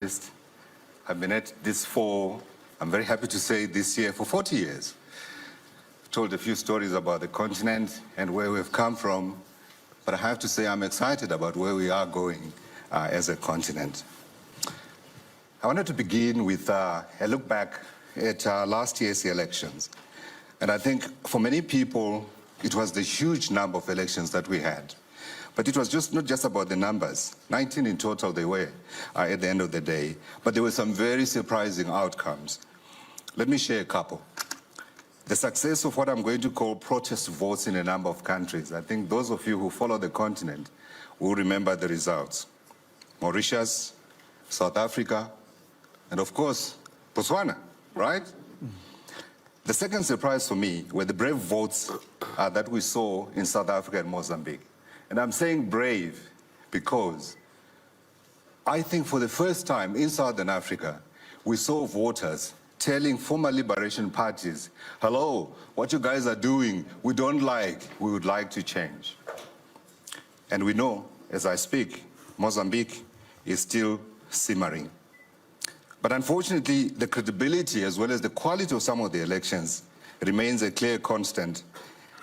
I've been at this I'm very happy to say this year, for 40 years. Told a few stories about the continent and where we've come from, but I have to say I'm excited about where we are going as a continent. I wanted to begin with a look back at last year's elections. And I think for many people, it was the huge number of elections that we had. But it was not just about the numbers. 19 in total they were at the end of the day. But there were some very surprising outcomes. Let me share a couple. The success of what I'm going to call protest votes in a number of countries. I think those of you who follow the continent will remember the results. Mauritius, South Africa, and of course, Botswana, right? The second surprise for me were the brave votes that we saw in South Africa and Mozambique. And I'm saying brave because I think for the first time in Southern Africa, we saw voters telling former liberation parties, hello, what you guys are doing, we don't like, we would like to change. And we know, as I speak, Mozambique is still simmering. But unfortunately, the credibility as well as the quality of some of the elections remains a clear constant.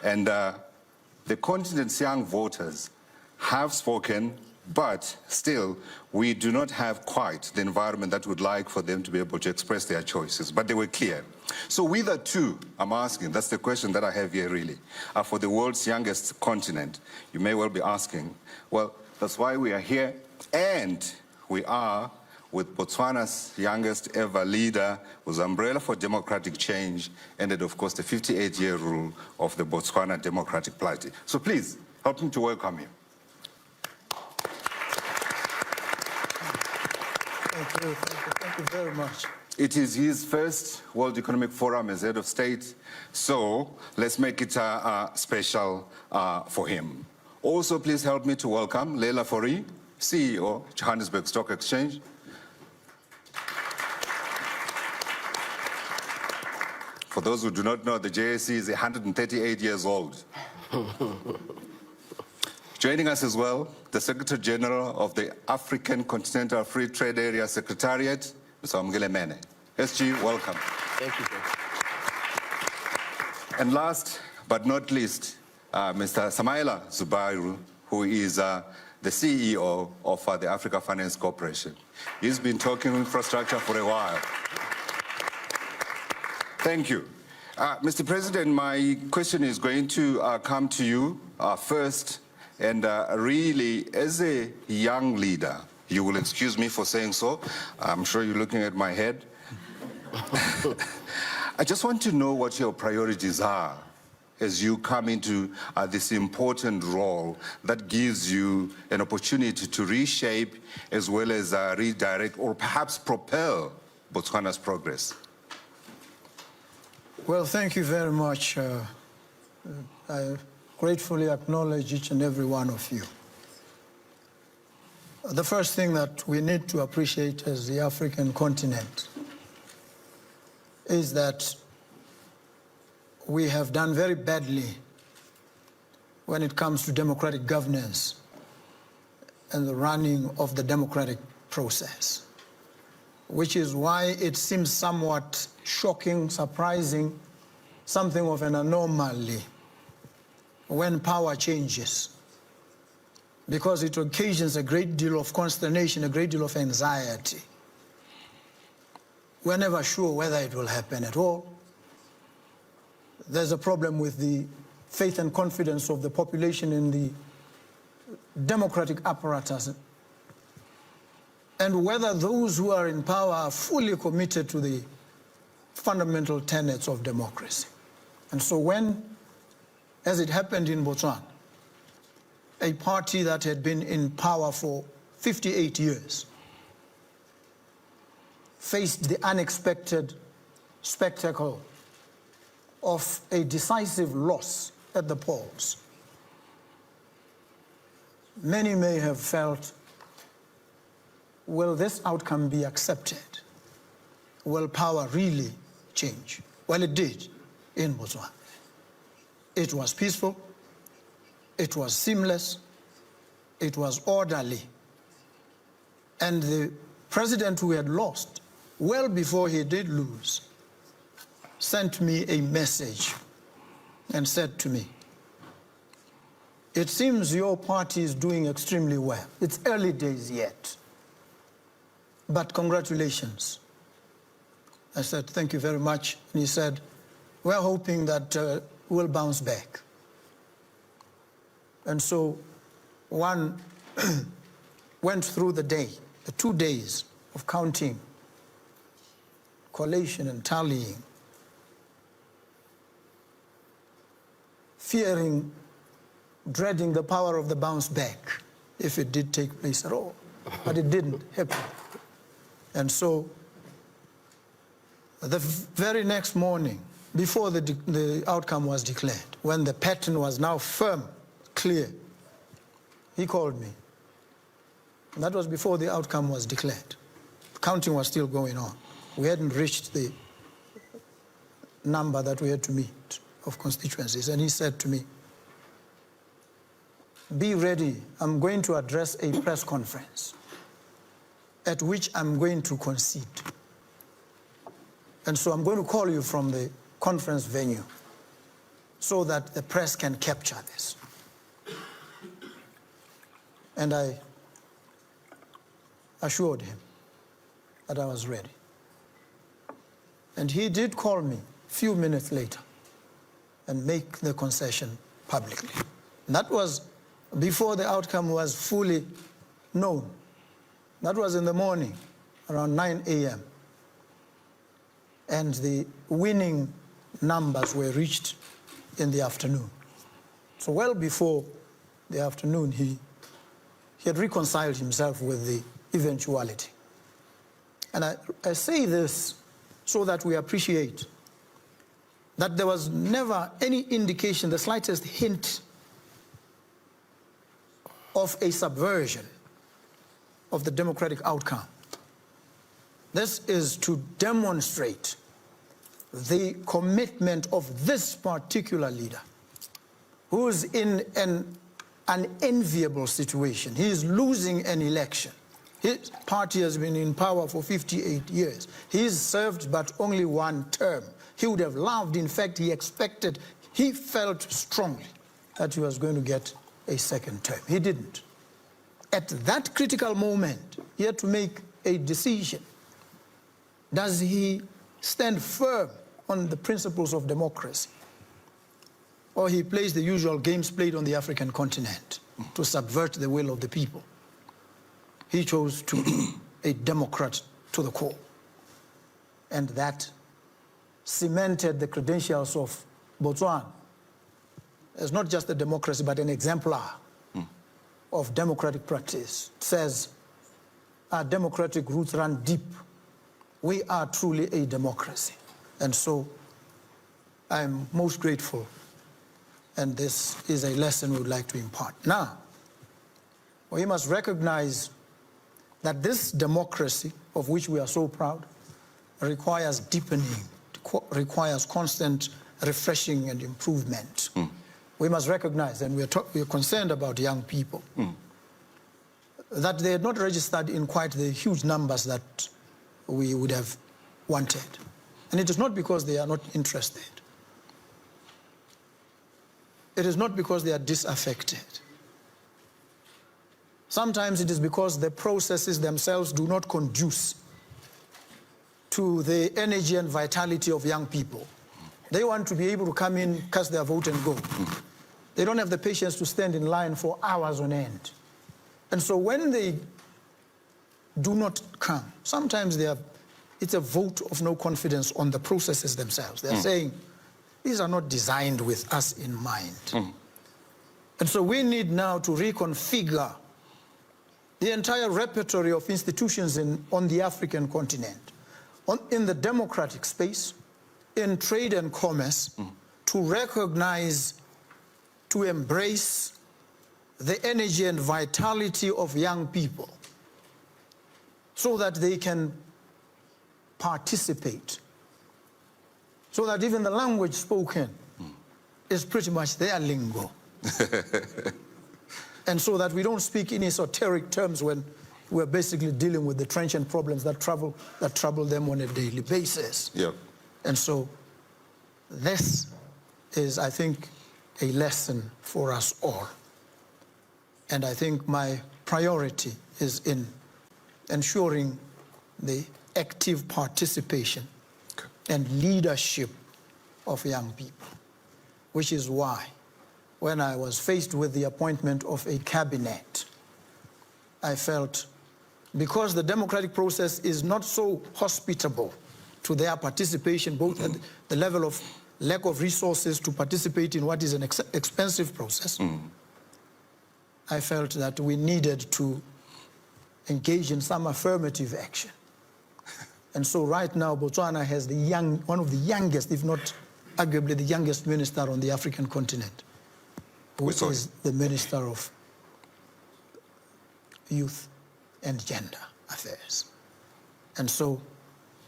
And the continent's young voters have spoken, but still, we do not have quite the environment that we'd like for them to be able to express their choices, but they were clear. So with the two, I'm asking, that's the question that I have here really, for the world's youngest continent, you may well be asking, well, that's why we are here, and we are with Botswana's youngest ever leader, whose umbrella for democratic change ended, of course, the 58-year rule of the Botswana Democratic Party. So please, help me to welcome him. Thank you very much. It is his first World Economic Forum as head of state, so let's make it special for him. Also, please help me to welcome Leila Fourie, CEO, Johannesburg Stock Exchange. For those who do not know, the JSE is 138 years old. Joining us as well, the Secretary General of the African Continental Free Trade Area Secretariat, Mr. Amukele Mene. SG, welcome. Thank you, sir. And last but not least, Mr. Samaila Zubairu, who is the CEO of the Africa Finance Corporation. He's been talking infrastructure for a while. Thank you. Mr. President, my question is going to come to you first. And really, as a young leader, you will excuse me for saying so. I'm sure you're looking at my head. I just want to know what your priorities are as you come into this important role that gives you an opportunity to reshape as well as redirect or perhaps propel Botswana's progress. Well, thank you very much. I gratefully acknowledge each and every one of you. The first thing that we need to appreciate as the African continent is that we have done very badly when it comes to democratic governance and the running of the democratic process, which is why it seems somewhat shocking, surprising, something of an anomaly when power changes, because it occasions a great deal of consternation, a great deal of anxiety. We're never sure whether it will happen at all. There's a problem with the faith and confidence of the population in the democratic apparatus, and whether those who are in power are fully committed to the fundamental tenets of democracy. And so when, as it happened in Botswana, a party that had been in power for 58 years faced the unexpected spectacle of a decisive loss at the polls, many may have felt, will this outcome be accepted? Will power really change? Well, it did in Botswana. It was peaceful, it was seamless, it was orderly, and the president who had lost, well before he did lose, sent me a message and said to me, "It seems your party is doing extremely well. It's early days yet, but congratulations." I said, "Thank you very much." And he said, "We're hoping that we'll bounce back." And so one went through the day, the 2 days of counting, collation and tallying, fearing, dreading the power of the bounce back if it did take place at all. But it didn't happen. And so the very next morning, before the outcome was declared, when the pattern was now firm, clear, he called me. And that was before the outcome was declared. The counting was still going on. We hadn't reached the number that we had to meet of constituencies. And he said to me, "Be ready. I'm going to address a press conference at which I'm going to concede. And so I'm going to call you from the conference venue so that the press can capture this." And I assured him that I was ready. And he did call me a few minutes later and make the concession publicly. And that was before the outcome was fully known. That was in the morning, around 9 a.m. And the winning numbers were reached in the afternoon. So well before the afternoon, he had reconciled himself with the eventuality. And I say this so that we appreciate that there was never any indication, the slightest hint of a subversion of the democratic outcome. This is to demonstrate the commitment of this particular leader, who is in an unenviable situation. He is losing an election. His party has been in power for 58 years. He's served but only one term. He would have loved, in fact, he expected, he felt strongly that he was going to get a second term. He didn't. At that critical moment, he had to make a decision. Does he stand firm on the principles of democracy, or he plays the usual games played on the African continent to subvert the will of the people? He chose to be a democrat to the core. And that cemented the credentials of Botswana as not just a democracy, but an exemplar of democratic practice. It says our democratic roots run deep. We are truly a democracy. And so I'm most grateful, and this is a lesson we would like to impart. Now, we must recognize that this democracy, of which we are so proud, requires deepening, requires constant refreshing and improvement. We must recognize, and we are concerned about young people, that they are not registered in quite the huge numbers that we would have wanted. And it is not because they are not interested. It is not because they are disaffected. Sometimes it is because the processes themselves do not conduce to the energy and vitality of young people. They want to be able to come in, cast their vote and go. They don't have the patience to stand in line for hours on end. And so when they do not come, sometimes it's a vote of no confidence on the processes themselves. They're saying, these are not designed with us in mind. And so we need now to reconfigure the entire repertory of institutions on the African continent, in the democratic space, in trade and commerce, to recognize, to embrace the energy and vitality of young people so that they can participate, so that even the language spoken is pretty much their lingo. And so that we don't speak in esoteric terms when who are basically dealing with the transient problems that trouble them on a daily basis. Yeah. And so this is, I think, a lesson for us all. And I think my priority is in ensuring the active participation and leadership of young people, which is why when I was faced with the appointment of a cabinet, I felt, because the democratic process is not so hospitable to their participation, both at the level of lack of resources to participate in what is an expensive process, I felt that we needed to engage in some affirmative action. And so right now, Botswana has one of the youngest, if not arguably the youngest minister on the African continent, who is the Minister of Youth and Gender Affairs. And so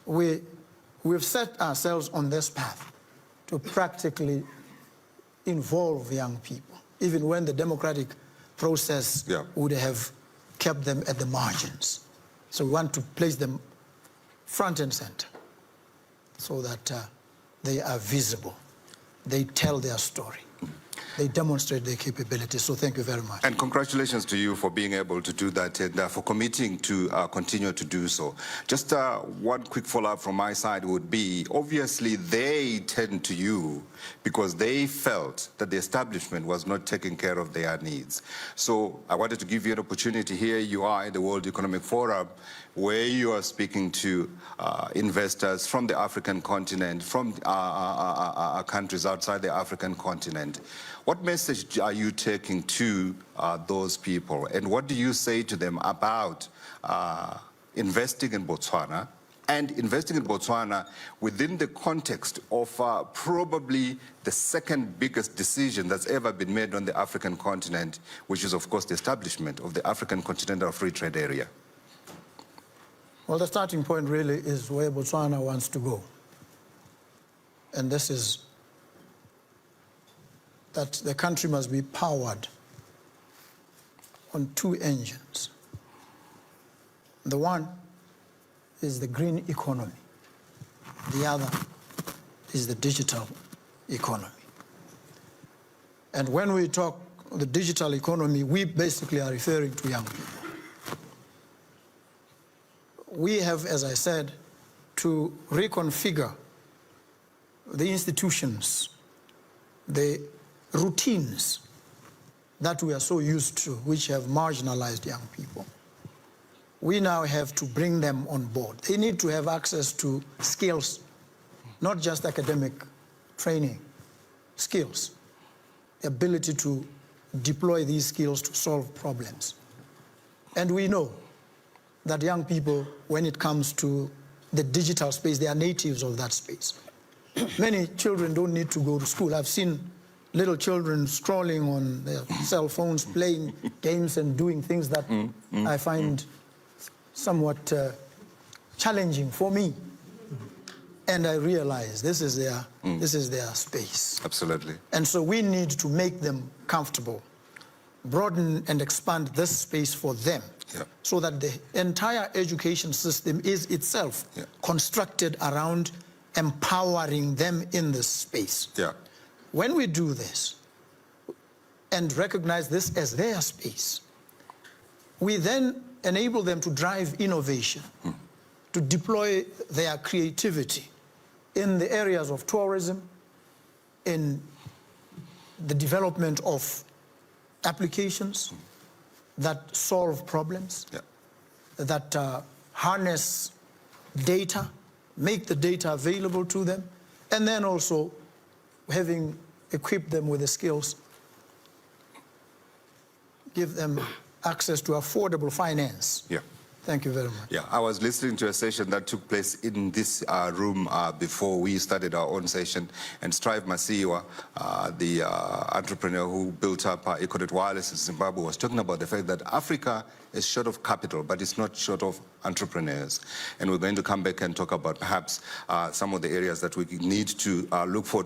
we've set ourselves on this path to practically involve young people, even when the democratic process would have kept them at the margins. So we want to place them front and center so that they are visible, they tell their story, they demonstrate their capabilities. So thank you very much. And congratulations to you for being able to do that and for committing to continue to do so. Just one quick follow-up from my side would be, obviously they turned to you because they felt that the establishment was not taking care of their needs. So I wanted to give you an opportunity. Here you are at the World Economic Forum, where you are speaking to investors from the African continent, from countries outside the African continent. What message are you taking to those people? And what do you say to them about investing in Botswana, and investing in Botswana within the context of probably the second biggest decision that's ever been made on the African continent, which is, of course, the establishment of the African Continental Free Trade Area? Well, the starting point really is where Botswana wants to go. And this is that the country must be powered on two engines. The one is the green economy. The other is the digital economy. And when we talk the digital economy, we basically are referring to young people. We have, as I said, to reconfigure the institutions, the routines that we are so used to, which have marginalized young people. We now have to bring them on board. They need to have access to skills, not just academic training, skills, the ability to deploy these skills to solve problems. And we know that young people, when it comes to the digital space, they are natives of that space. Many children don't need to go to school. I've seen little children scrolling on their cell phones, playing games and doing things that I find somewhat challenging for me. And I realize this is their space. Absolutely. And so we need to make them comfortable, broaden and expand this space for them, so that the entire education system is itself constructed around empowering them in this space. When we do this and recognize this as their space, we then enable them to drive innovation, to deploy their creativity in the areas of tourism, in the development of applications that solve problems, that harness data, make the data available to them, and then also having equipped them with the skills, give them access to affordable finance. Thank you very much. I was listening to a session that took place in this room before we started our own session, and Strive Masiwa, the entrepreneur who built up Econet Wireless in Zimbabwe, was talking about the fact that Africa is short of capital, but it's not short of entrepreneurs. And we're going to come back and talk about perhaps some of the areas that we need to look for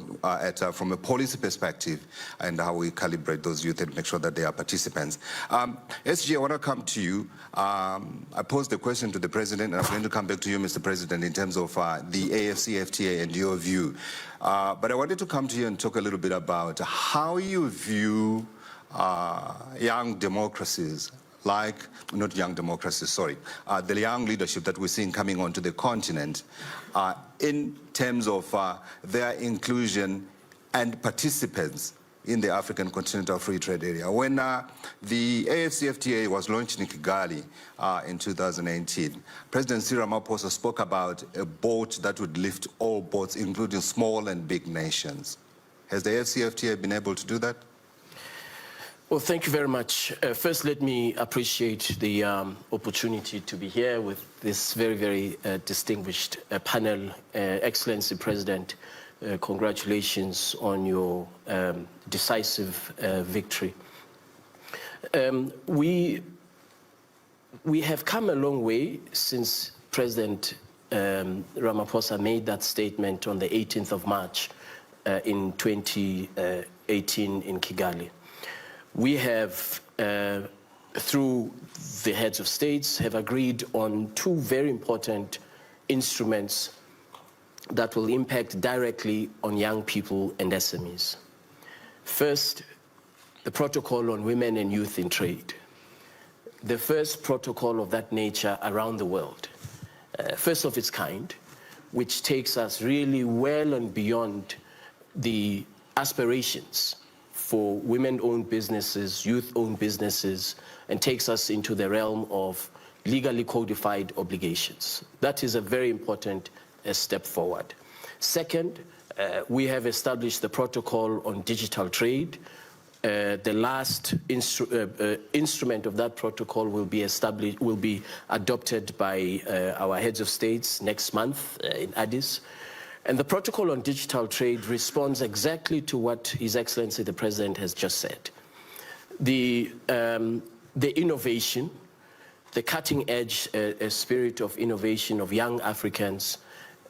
from a policy perspective and how we calibrate those youth and make sure that they are participants. SG, I want to come to you. I posed the question to the President, and I'm going to come back to you, Mr. President, in terms of the AFCFTA and your view. But I wanted to come to you and talk a little bit about how you view young democracies, not young democracies, sorry, the young leadership that we're seeing coming onto the continent in terms of their inclusion and participants in the African Continental Free Trade Area. When the AFCFTA was launched in Kigali in 2018, President Cyril Ramaphosa spoke about a boat that would lift all boats, including small and big nations. Has the AFCFTA been able to do that? Well, thank you very much. First, let me appreciate the opportunity to be here with this very, very distinguished panel. Excellency President, congratulations on your decisive victory. We have come a long way since President Ramaphosa made that statement on the 18th of March in 2018 in Kigali. We have, through the heads of states, have agreed on two very important instruments that will impact directly on young people and SMEs. First, the protocol on women and youth in trade. The first protocol of that nature around the world, first of its kind, which takes us really well and beyond the aspirations for women-owned businesses, youth-owned businesses, and takes us into the realm of legally codified obligations. That is a very important step forward. Second, we have established the protocol on digital trade. The last instrument of that protocol will be adopted by our heads of states next month in Addis. And the protocol on digital trade responds exactly to what His Excellency the President has just said. The innovation, the cutting-edge spirit of innovation of young Africans,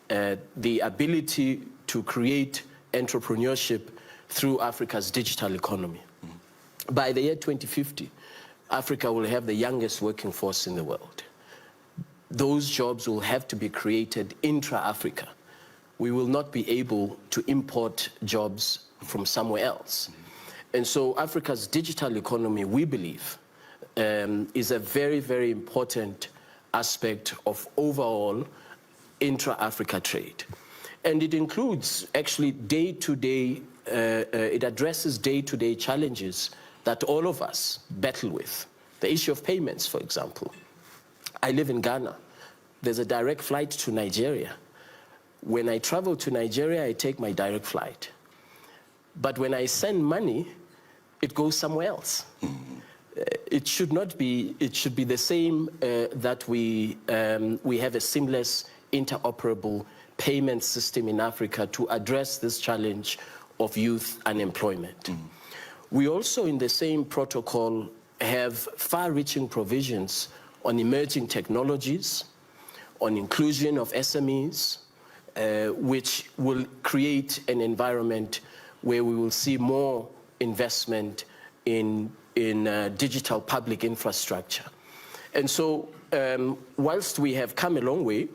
the ability to create entrepreneurship through Africa's digital economy. By the year 2050, Africa will have the youngest working force in the world. Those jobs will have to be created intra-Africa. We will not be able to import jobs from somewhere else. And so Africa's digital economy, we believe, is a very, very important aspect of overall intra-Africa trade. And it includes actually day-to-day, it addresses day-to-day challenges that all of us battle with. The issue of payments, for example. I live in Ghana. There's a direct flight to Nigeria. When I travel to Nigeria, I take my direct flight. But when I send money, it goes somewhere else. It should not be, it should be the same that we have a seamless, interoperable payment system in Africa to address this challenge of youth unemployment. We also, in the same protocol, have far-reaching provisions on emerging technologies, on inclusion of SMEs, which will create an environment where we will see more investment in digital public infrastructure. And so, whilst we have come a long way,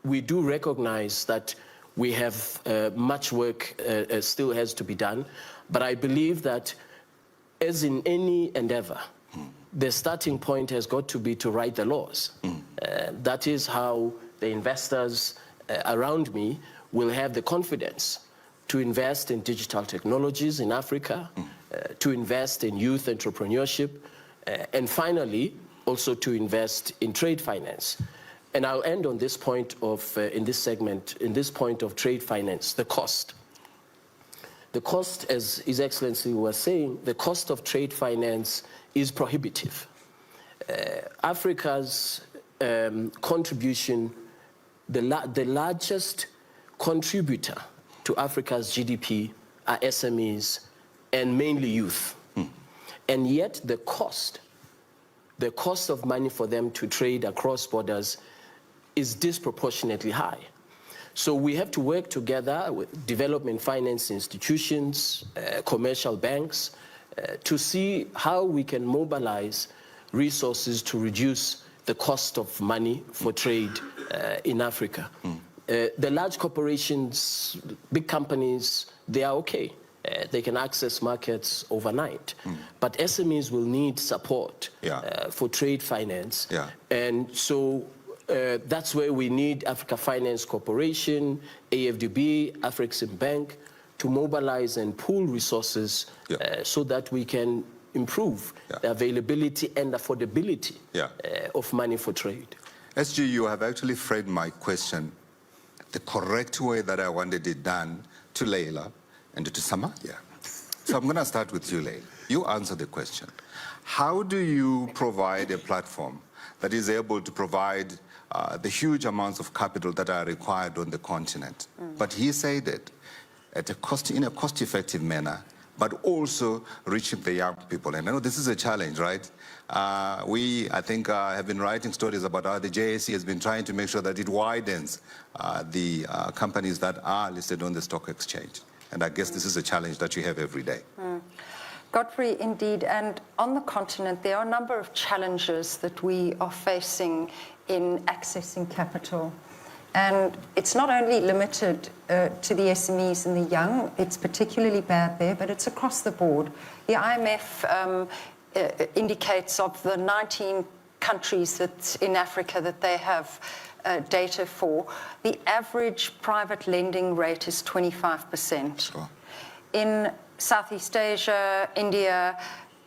we do recognize that we have much work still has to be done. But I believe that, as in any endeavor, the starting point has got to be to write the laws. That is how the investors around me will have the confidence to invest in digital technologies in Africa, to invest in youth entrepreneurship, and finally, also to invest in trade finance. And I'll end on this point of, in this segment, in this point of trade finance, the cost. The cost, as His Excellency was saying, the cost of trade finance is prohibitive. Africa's contribution, the largest contributor to Africa's GDP are SMEs and mainly youth. And yet the the cost of money for them to trade across borders is disproportionately high. So we have to work together with development finance institutions, commercial banks, to see how we can mobilize resources to reduce the cost of money for trade in Africa. The large corporations, big companies, they are okay. They can access markets overnight. But SMEs will need support for trade finance. And so that's where we need Africa Finance Corporation, AFDB, Afrexim Bank, to mobilize and pool resources so that we can improve the availability and affordability of money for trade. SG, you have actually framed my question the correct way that I wanted it done to Leila and to Samaya. So I'm going to start with you, Leila. You answer the question. How do you provide a platform that is able to provide the huge amounts of capital that are required on the continent? But he said it at in a cost-effective manner, but also reaching the young people. And I know this is a challenge, right? I think, have been writing stories about how the JSE has been trying to make sure that it widens the companies that are listed on the stock exchange. And I guess this is a challenge that you have every day. Godfrey, indeed. And on the continent, there are a number of challenges that we are facing in accessing capital. And it's not only limited to the SMEs and the young, it's particularly bad there, but it's across the board. The IMF indicates of the 19 countries that in Africa that they have data for, the average private lending rate is 25%. Sure. In Southeast Asia, India,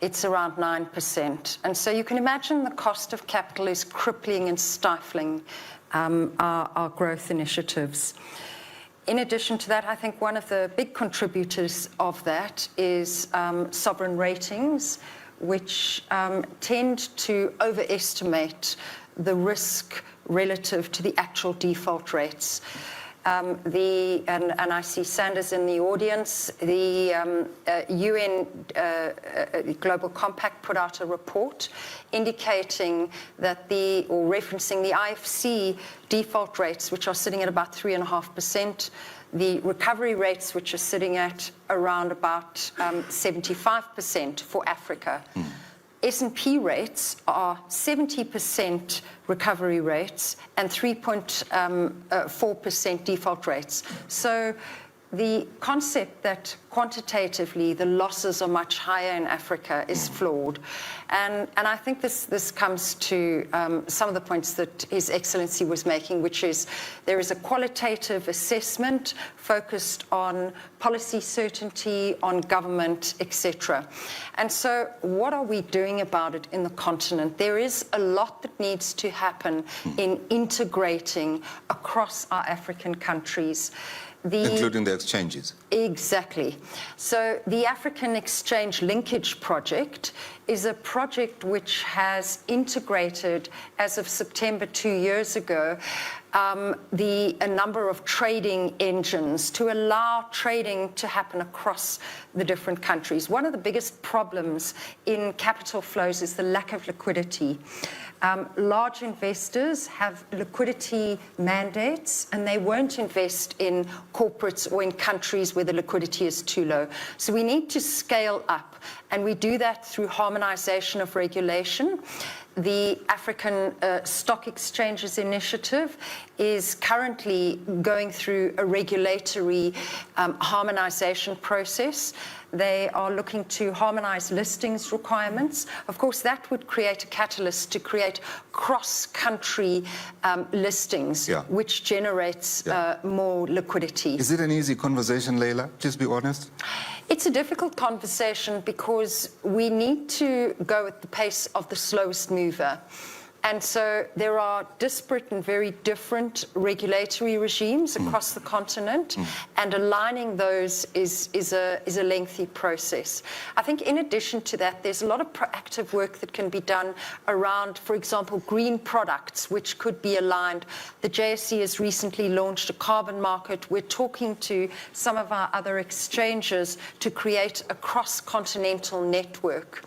it's around 9%. And so you can imagine the cost of capital is crippling and stifling our growth initiatives. In addition to that, I think one of the big contributors of that is sovereign ratings, which tend to overestimate the risk relative to the actual default rates. And I see Sanders in the audience, the UN Global Compact put out a report indicating that or referencing the IFC default rates, which are sitting at about 3.5%, the recovery rates, which are sitting at around about 75% for Africa. S&P rates are 70% recovery rates and 3.4% default rates. So the concept that quantitatively the losses are much higher in Africa is flawed. And I think this comes to some of the points that His Excellency was making, which is there is a qualitative assessment focused on policy certainty, on government, etc. And so what are we doing about it in the continent? There is a lot that needs to happen in integrating across our African countries. Including the exchanges. Exactly. So the African Exchange Linkage Project is a project which has integrated, as of September 2 years ago, a number of trading engines to allow trading to happen across the different countries. One of the biggest problems in capital flows is the lack of liquidity. Large investors have liquidity mandates and they won't invest in corporates or in countries where the liquidity is too low. So we need to scale up, and we do that through harmonization of regulation. The African Stock Exchanges Initiative is currently going through a regulatory harmonization process. They are looking to harmonize listings requirements. Of course, that would create a catalyst to create cross-country listings, which generates more liquidity. Is it an easy conversation, Leila? Please be honest. It's a difficult conversation because we need to go at the pace of the slowest mover. And so there are disparate and very different regulatory regimes across the continent, and aligning those is a lengthy process. I think in addition to that, there's a lot of proactive work that can be done around, for example, green products, which could be aligned. The JSE has recently launched a carbon market. We're talking to some of our other exchanges to create a cross-continental network.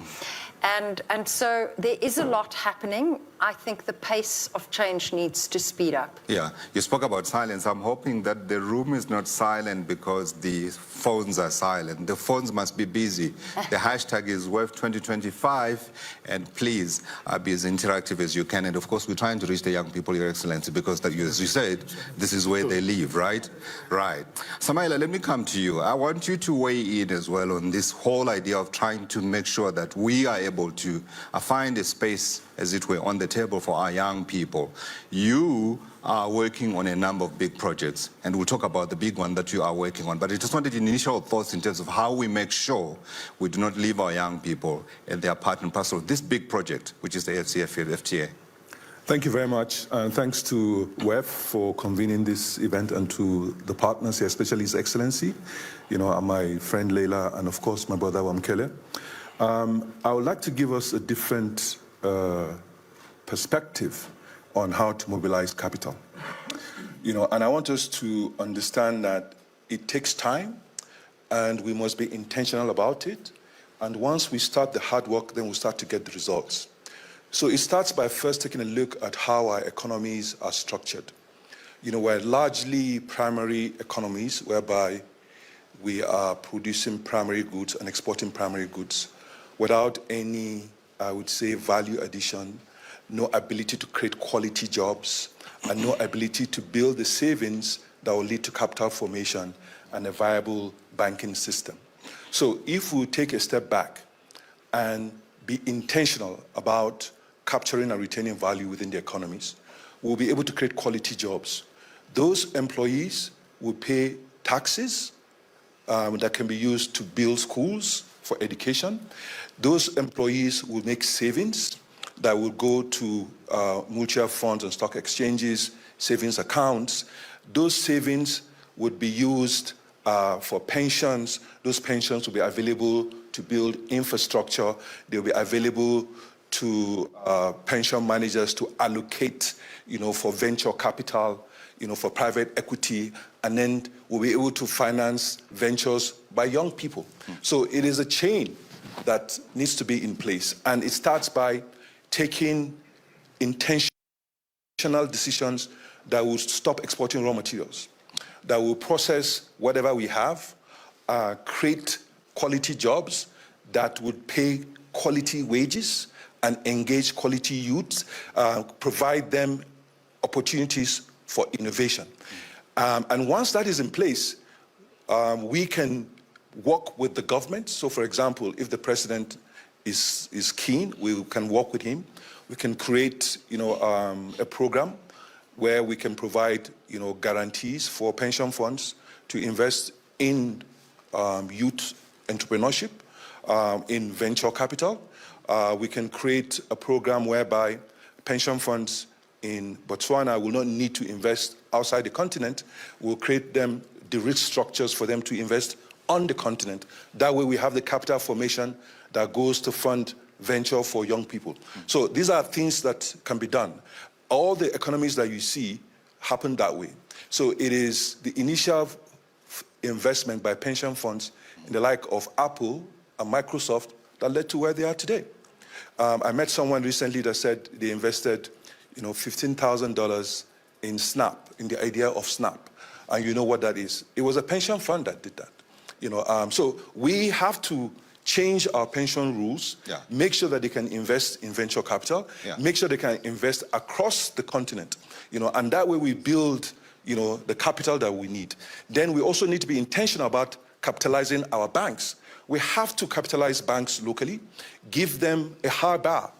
And so there is a lot happening. I think the pace of change needs to speed up. Yeah, you spoke about silence. I'm hoping that the room is not silent because the phones are silent. The phones must be busy. The hashtag is WEF 2025, and please be as interactive as you can. And of course, we're trying to reach the young people, Your Excellency, because as you said, this is where they live, right? Right. Samaila, let me come to you. I want you to weigh in as well on this whole idea of trying to make sure that we are able to find a space, as it were, on the table for our young people. You are working on a number of big projects, and we'll talk about the big one that you are working on. But I just wanted initial thoughts in terms of how we make sure we do not leave our young people and their part and parcel of this big project, which is the FTA. Thank you very much, and thanks to WEF for convening this event, and to the partners here, especially His Excellency, my friend Leila, and of course my brother Wamkele. I would like to give us a different perspective on how to mobilize capital. And I want us to understand that it takes time, and we must be intentional about it. And once we start the hard work, then we'll start to get the results. So it starts by first taking a look at how our economies are structured. We're largely primary economies, whereby we are producing primary goods and exporting primary goods without any, I would say, value addition, no ability to create quality jobs, and no ability to build the savings that will lead to capital formation and a viable banking system. So if we take a step back and be intentional about capturing and retaining value within the economies, we'll be able to create quality jobs. Those employees will pay taxes that can be used to build schools for education. Those employees will make savings that will go to mutual funds and stock exchanges, savings accounts. Those savings would be used for pensions. Those pensions will be available to build infrastructure. They'll be available to pension managers to allocate, for venture capital, for private equity, and then we'll be able to finance ventures by young people. So it is a chain that needs to be in place, and it starts by taking intentional decisions that will stop exporting raw materials, that will process whatever we have, create quality jobs that would pay quality wages and engage quality youths, provide them opportunities for innovation. And once that is in place, we can work with the government. So for example, if the president is keen, we can work with him. We can create, a program where we can provide, guarantees for pension funds to invest in youth entrepreneurship, in venture capital. We can create a program whereby pension funds in Botswana will not need to invest outside the continent. We'll create them the rich structures for them to invest on the continent. That way we have the capital formation that goes to fund venture for young people. So these are things that can be done. All the economies that you see happen that way. So it is the initial investment by pension funds in the like of Apple and Microsoft that led to where they are today. I met someone recently that said they invested, $15,000 in Snap, in the idea of Snap. And you know what that is? It was a pension fund that did that. So we have to change our pension rules, make sure that they can invest in venture capital, make sure they can invest across the continent, and that way we build, the capital that we need. Then we also need to be intentional about capitalizing our banks. We have to capitalize banks locally, give them a high bar,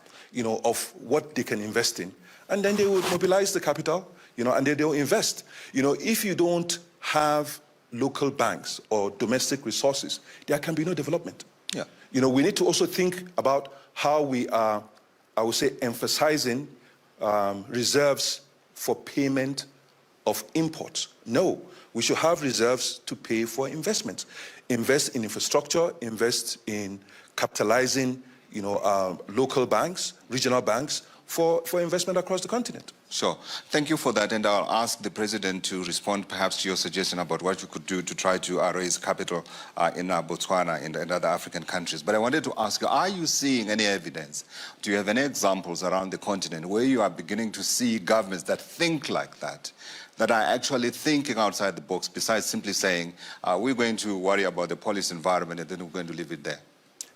of what they can invest in. And then they will mobilize the capital, and then they'll invest. If you don't have local banks or domestic resources, there can be no development. We need to also think about how we are, I would say, emphasizing reserves for payment of imports. No, we should have reserves to pay for investments. Invest in infrastructure, invest in capitalizing, local banks, regional banks, for investment across the continent. Sure. Thank you for that. And I'll ask the President to respond perhaps to your suggestion about what you could do to try to raise capital in Botswana and other African countries. But I wanted to ask you, are you seeing any evidence? Do you have any examples around the continent where you are beginning to see governments that think like that are actually thinking outside the box, besides simply saying, we're going to worry about the policy environment and then we're going to leave it there?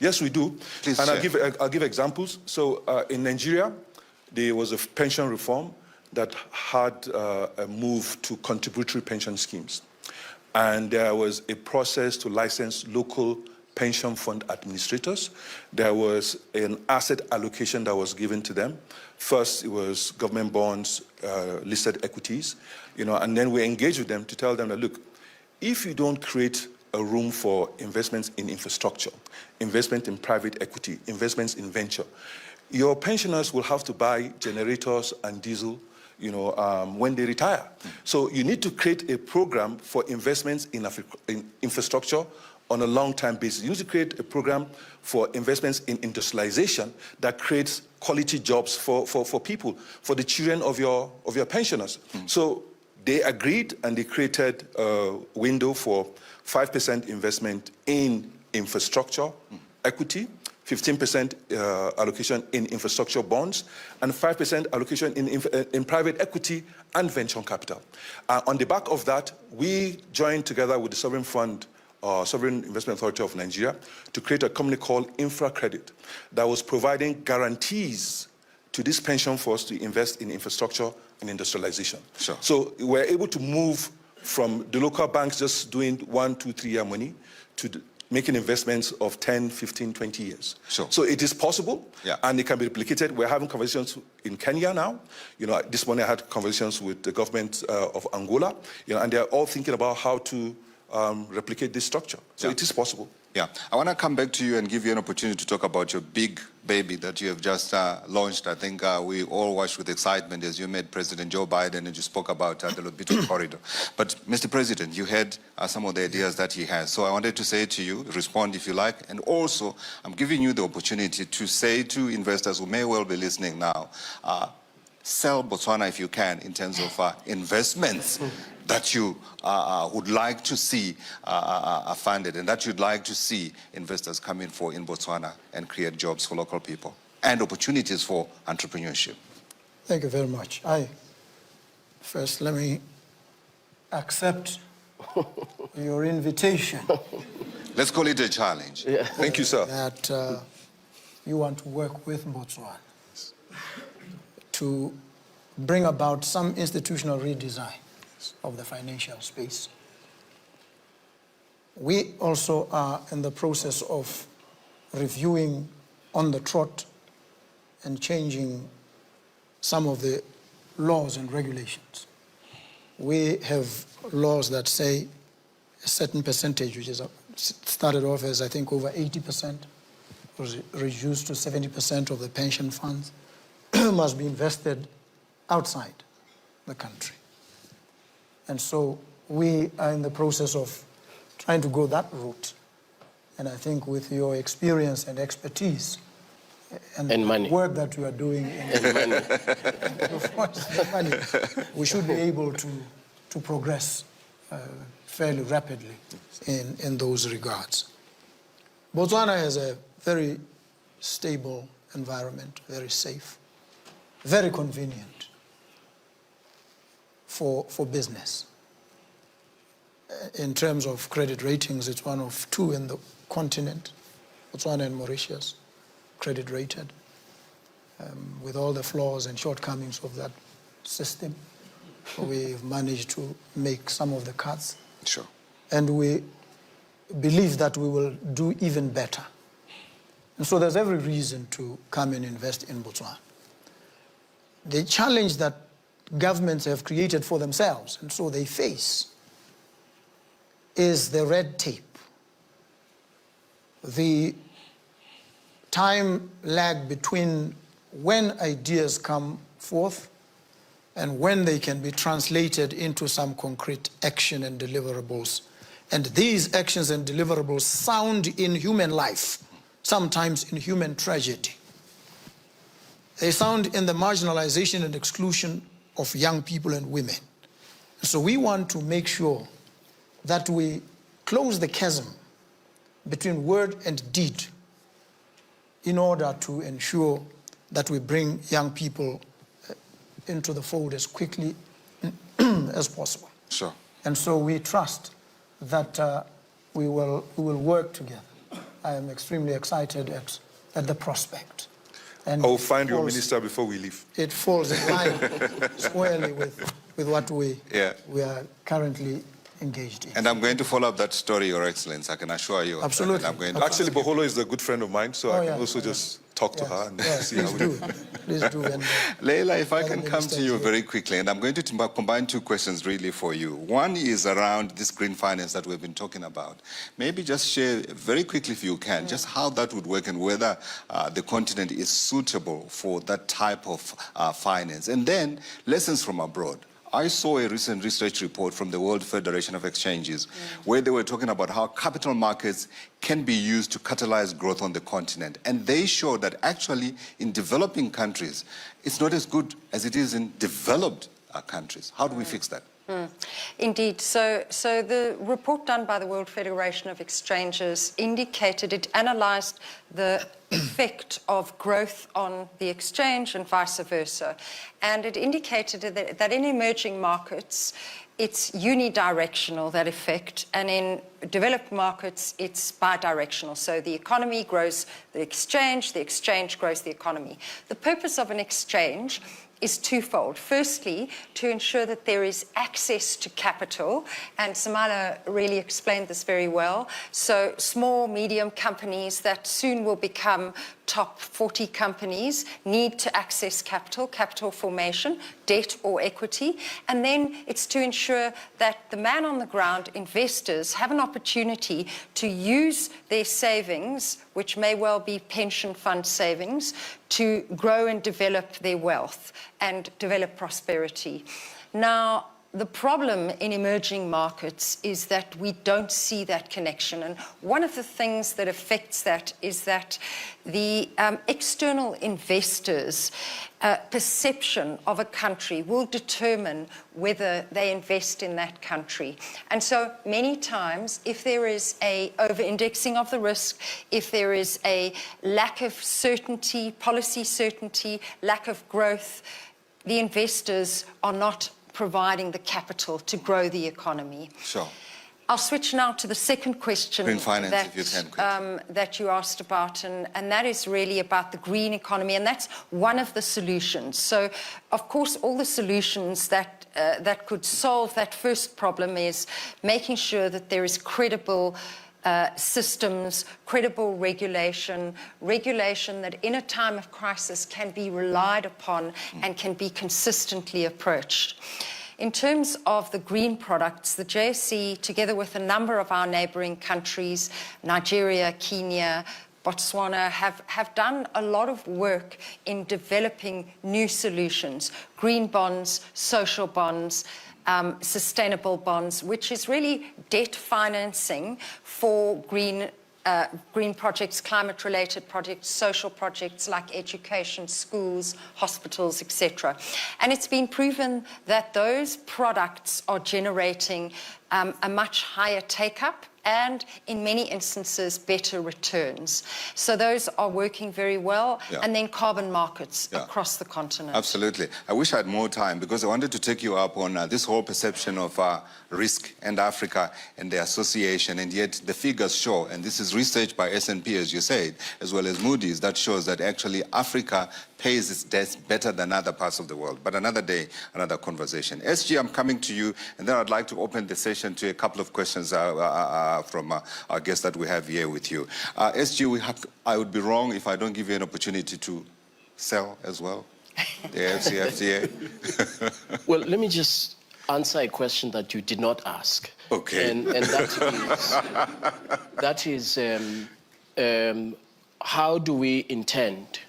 Yes, we do. Please and share. I'll give examples. So in Nigeria, there was a pension reform that had a move to contributory pension schemes. And there was a process to license local pension fund administrators. There was an asset allocation that was given to them. First, it was government bonds, listed equities, and then we engaged with them to tell them that, look, if you don't create a room for investments in infrastructure, investment in private equity, investments in venture, your pensioners will have to buy generators and diesel when they retire. So you need to create a program for investments in infrastructure on a long-term basis. You need to create a program for investments in industrialization that creates quality jobs for people, for the children of your pensioners. So they agreed and they created a window for 5% investment in infrastructure, equity, 15% allocation in infrastructure bonds, and 5% allocation in private equity and venture capital. On the back of that, we joined together with the Sovereign Fund, Sovereign Investment Authority of Nigeria, to create a company called InfraCredit that was providing guarantees to this pension funds to invest in infrastructure and industrialization. Sure. So we're able to move from the local banks just doing 1, 2, 3 year money to making investments of 10, 15, 20 years. Sure. So it is possible, Yeah. and it can be replicated. We're having conversations in Kenya now. This morning I had conversations with the government of Angola, and they're all thinking about how to replicate this structure. So Yeah. it is possible. Yeah, I want to come back to you and give you an opportunity to talk about your big baby that you have just launched. I think we all watched with excitement as you met President Joe Biden and you spoke about the Lobito corridor. But Mr. President, you had some of the ideas that he has. So I wanted to say to you, respond if you like, and also I'm giving you the opportunity to say to investors who may well be listening now, sell Botswana if you can in terms of investments that you would like to see funded and that you'd like to see investors come in for in Botswana and create jobs for local people and opportunities for entrepreneurship. Thank you very much. First, let me accept your invitation Let's call it a challenge. Yeah. Thank you, sir. that you want to work with Botswana to bring about some institutional redesign of the financial space. We also are in the process of reviewing on the trot and changing some of the laws and regulations. We have laws that say a certain percentage, which is started off as I think over 80%, was reduced to 70% of the pension funds must be invested outside the country. And so we are in the process of trying to go that route. And I think with your experience and expertise and money. work that you are doing of course, money, we should be able to progress fairly rapidly in those regards. Botswana has a very stable environment, very safe, very convenient for business. In terms of credit ratings, it's one of 2 in the continent, Botswana and Mauritius, credit rated, with all the flaws and shortcomings of that system. We've managed to make some of the cuts. Sure. And we believe that we will do even better. And so there's every reason to come and invest in Botswana. The challenge that governments have created for themselves, and so they face, is the red tape. The time lag between when ideas come forth and when they can be translated into some concrete action and deliverables. And these actions and deliverables sound in human life, sometimes in human tragedy. They sound in the marginalization and exclusion of young people and women. So we want to make sure that we close the chasm between word and deed in order to ensure that we bring young people into the fold as quickly as possible. Sure. And so we trust that we will work together. I am extremely excited at the prospect. And I will find your falls- minister before we leave. It falls in line squarely with what we are currently engaged in. And I'm going to follow up that story, Your Excellency, I can assure you. of that. Absolutely. And I'm going to Actually, Boholo is a good friend of mine, so I can yeah. also just talk to her and Yes, see how please we do. Please do. And, Leila, if I Other can come to you ministers, very quickly, and I'm going to combine two questions really for you. One is around this green finance that we've been talking about. Maybe just share very quickly, if you can, just how that would work and whether the continent is suitable for that type of finance. And then lessons from abroad. I saw a recent research report from the World Federation of Exchanges where they were talking about how capital markets can be used to catalyze growth on the continent. And they show that actually in developing countries, it's not as good as it is in developed countries. How do we fix that? Indeed. So the report done by the World Federation of Exchanges indicated, it analysed the effect of growth on the exchange and vice versa. And it indicated that in emerging markets, it's unidirectional, that effect, and in developed markets, it's bidirectional. So the economy grows the exchange grows the economy. The purpose of an exchange is twofold. Firstly, to ensure that there is access to capital, and Samala really explained this very well. So small, medium companies that soon will become top 40 companies need to access capital formation, debt or equity. And then it's to ensure that the man on the ground, investors, have an opportunity to use their savings, which may well be pension fund savings, to grow and develop their wealth and develop prosperity. Now, the problem in emerging markets is that we don't see that connection. And one of the things that affects that is that the external investors' perception of a country will determine whether they invest in that country. And so many times, if there is a over-indexing of the risk, if there is a lack of certainty, policy certainty, lack of growth, the investors are not providing the capital to grow the economy. Sure. I'll switch now to the second question Green finance, if you can, quickly. that you asked about, and that is really about the green economy, and that's one of the solutions. So, of course, all the solutions that could solve that first problem is making sure that there is credible systems, credible regulation that in a time of crisis can be relied upon and can be consistently approached. In terms of the green products, the JSE, together with a number of our neighbouring countries, Nigeria, Kenya, Botswana, have done a lot of work in developing new solutions, green bonds, social bonds, sustainable bonds, which is really debt financing for green projects, climate-related projects, social projects like education, schools, hospitals, etc. And it's been proven that those products are generating a much higher take-up and, in many instances, better returns. So those are working very well. Yeah. And then carbon markets across the continent. Absolutely. I wish I had more time because I wanted to take you up on this whole perception of risk and Africa and the association, and yet the figures show, and this is research by S&P, as you said, as well as Moody's, that shows that actually Africa pays its debts better than other parts of the world. But another day, another conversation. SG, I'm coming to you, and then I'd like to open the session to a couple of questions from our guests that we have here with you. SG, I would be wrong if I don't give you an opportunity to sell as well, the AfCFTA. Well, let me just answer a question that you did not ask. Okay. And that is how do we intend,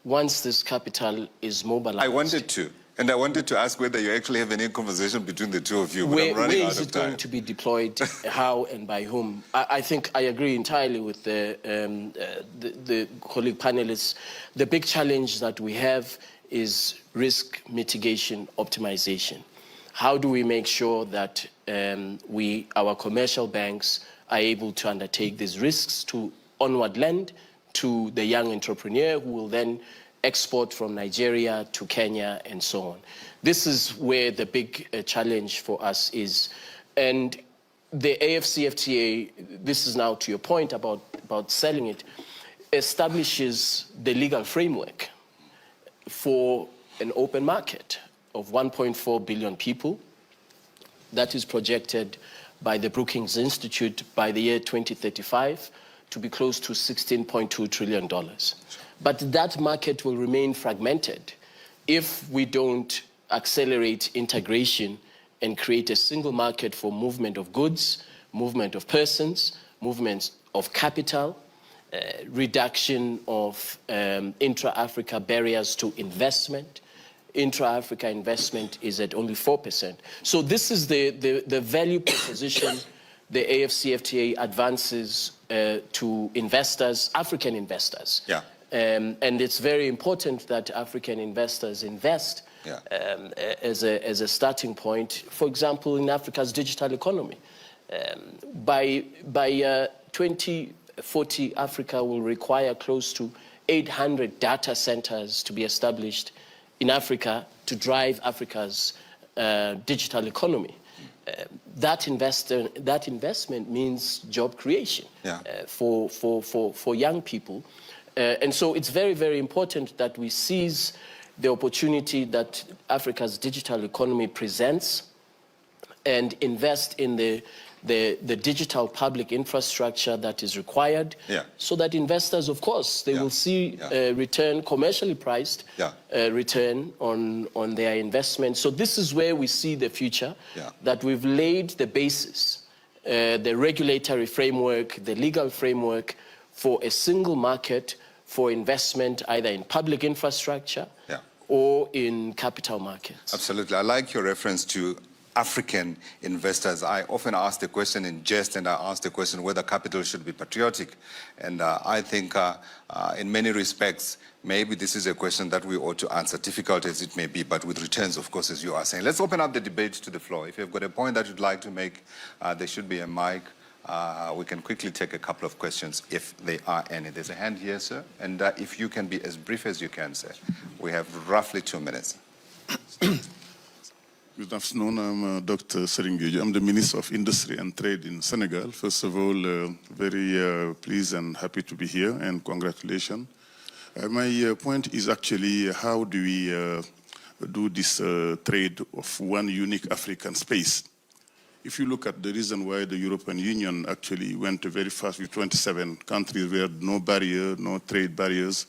once this capital is mobilized? I wanted to. And I wanted to ask whether you actually have any conversation between the two of you, but Where I'm running out is of it time. going to be deployed, how and by whom? I think I agree entirely with the colleague panelists. The big challenge that we have is risk mitigation optimization. How do we make sure that our commercial banks are able to undertake these risks to onward lend to the young entrepreneur who will then export from Nigeria to Kenya and so on. This is where the big challenge for us is. And the AFCFTA, this is now to your point about selling it, establishes the legal framework for an open market of 1.4 billion people that is projected by the Brookings Institute by the year 2035 to be close to $16.2 trillion. But that market will remain fragmented if we don't accelerate integration and create a single market for movement of goods, movement of persons, movement of capital, reduction of intra-Africa barriers to investment. Intra-Africa investment is at only 4%. So this is the value proposition the AFCFTA advances to investors, African investors. Yeah. And it's very important that African investors invest as a starting point, for example, in Africa's digital economy. By 2040, Africa will require close to 800 data centers to be established in Africa to drive Africa's digital economy. That investment means job creation for young people. And so it's very, very important that we seize the opportunity that Africa's digital economy presents and invest in the digital public infrastructure that is required, so that investors, of course, they will see return, commercially priced return on their investment. So this is where we see the future, that we've laid the basis, the regulatory framework, the legal framework for a single market for investment, either in public infrastructure or in capital markets. Absolutely. I like your reference to African investors. I often ask the question in jest, and I ask the question whether capital should be patriotic. And I think in many respects, maybe this is a question that we ought to answer, difficult as it may be, but with returns, of course, as you are saying. Let's open up the debate to the floor. If you've got a point that you'd like to make, there should be a mic. We can quickly take a couple of questions if there are any. There's a hand here, sir. And if you can be as brief as you can, sir. We have roughly 2 minutes. Good afternoon. I'm Dr. Seringejo. I'm the Minister of Industry and Trade in Senegal. First of all, very pleased and happy to be here, and congratulations. My point is actually how do we do this trade of one unique African space? If you look at the reason why the European Union actually went very fast with 27 countries where no barrier, no trade barriers,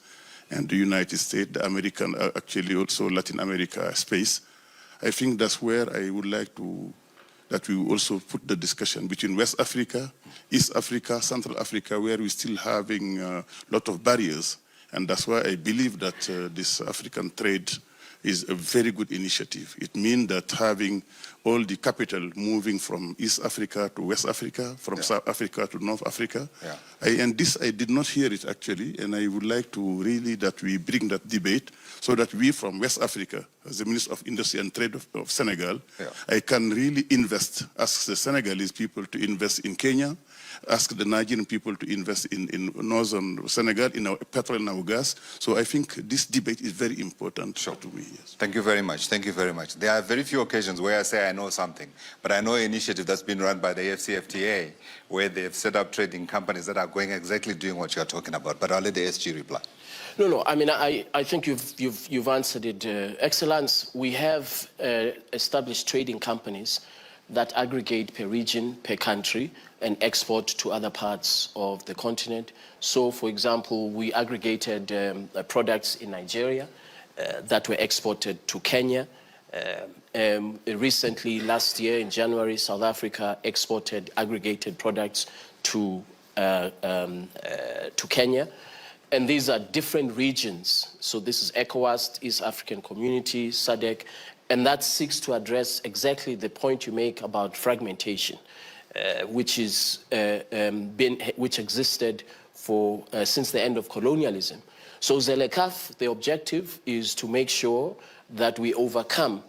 and the United States, the American, actually also Latin America space, I think that's where I would like to, that we also put the discussion between West Africa, East Africa, Central Africa, where we're still having a lot of barriers. And that's why I believe that this African trade is a very good initiative. It means that having all the capital moving from East Africa to West Africa, from South Africa to North Africa. And this, I did not hear it actually, and I would like to really that we bring that debate so that we from West Africa, as the Minister of Industry and Trade of Senegal, I can really invest, ask the Senegalese people to invest in Kenya, ask the Nigerian people to invest in northern Senegal, in our petrol and our gas. So I think this debate is very important to me. Yes. Thank you very much. Thank you very much. There are very few occasions where I say I know something, but I know an initiative that's been run by the AFCFTA where they've set up trading companies that are going exactly doing what you're talking about. But I'll let the SG reply. No. I mean, I think you've answered it. Excellence. We have established trading companies that aggregate per region, per country, and export to other parts of the continent. So, for example, we aggregated products in Nigeria that were exported to Kenya. Recently, last year in January, South Africa exported aggregated products to Kenya. And these are different regions. So this is ECOWAS, East African Community, SADC, and that seeks to address exactly the point you make about fragmentation, which existed since the end of colonialism. So ZLECAf, the objective is to make sure that we overcome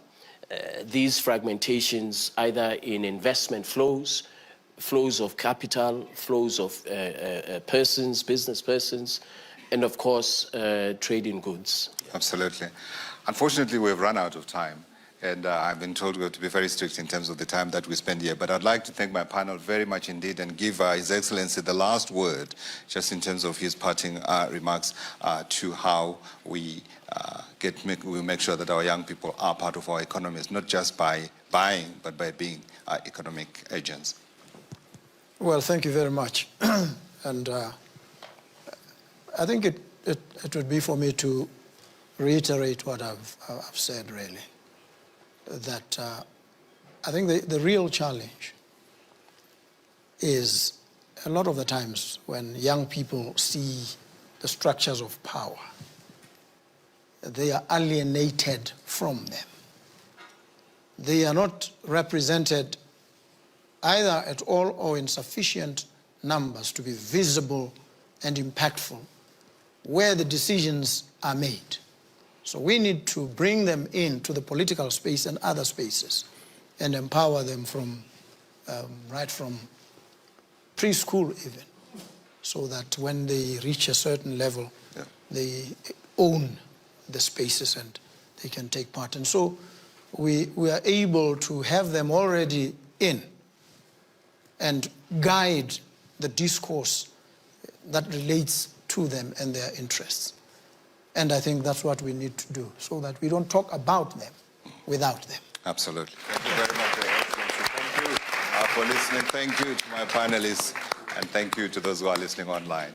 these fragmentations either in investment flows, flows of capital, flows of persons, business persons, and of course, trade in goods. Absolutely. Unfortunately, we've run out of time, and I've been told we have to be very strict in terms of the time that we spend here. But I'd like to thank my panel very much indeed and give His Excellency the last word, just in terms of his parting remarks to how we make sure that our young people are part of our economies, not just by buying, but by being economic agents. Well, thank you very much. And I think it would be for me to reiterate what I've said, really, that I think the real challenge is a lot of the times when young people see the structures of power, they are alienated from them. They are not represented either at all or in sufficient numbers to be visible and impactful where the decisions are made. So we need to bring them into the political space and other spaces and empower them from right from preschool even, so that when they reach a certain level, they own the spaces and they can take part. And so we are able to have them already in and guide the discourse that relates to them and their interests. And I think that's what we need to do, so that we don't talk about them without them. Absolutely. Thank you very much, Your Excellency. Thank you for listening. Thank you to my panelists, and thank you to those who are listening online.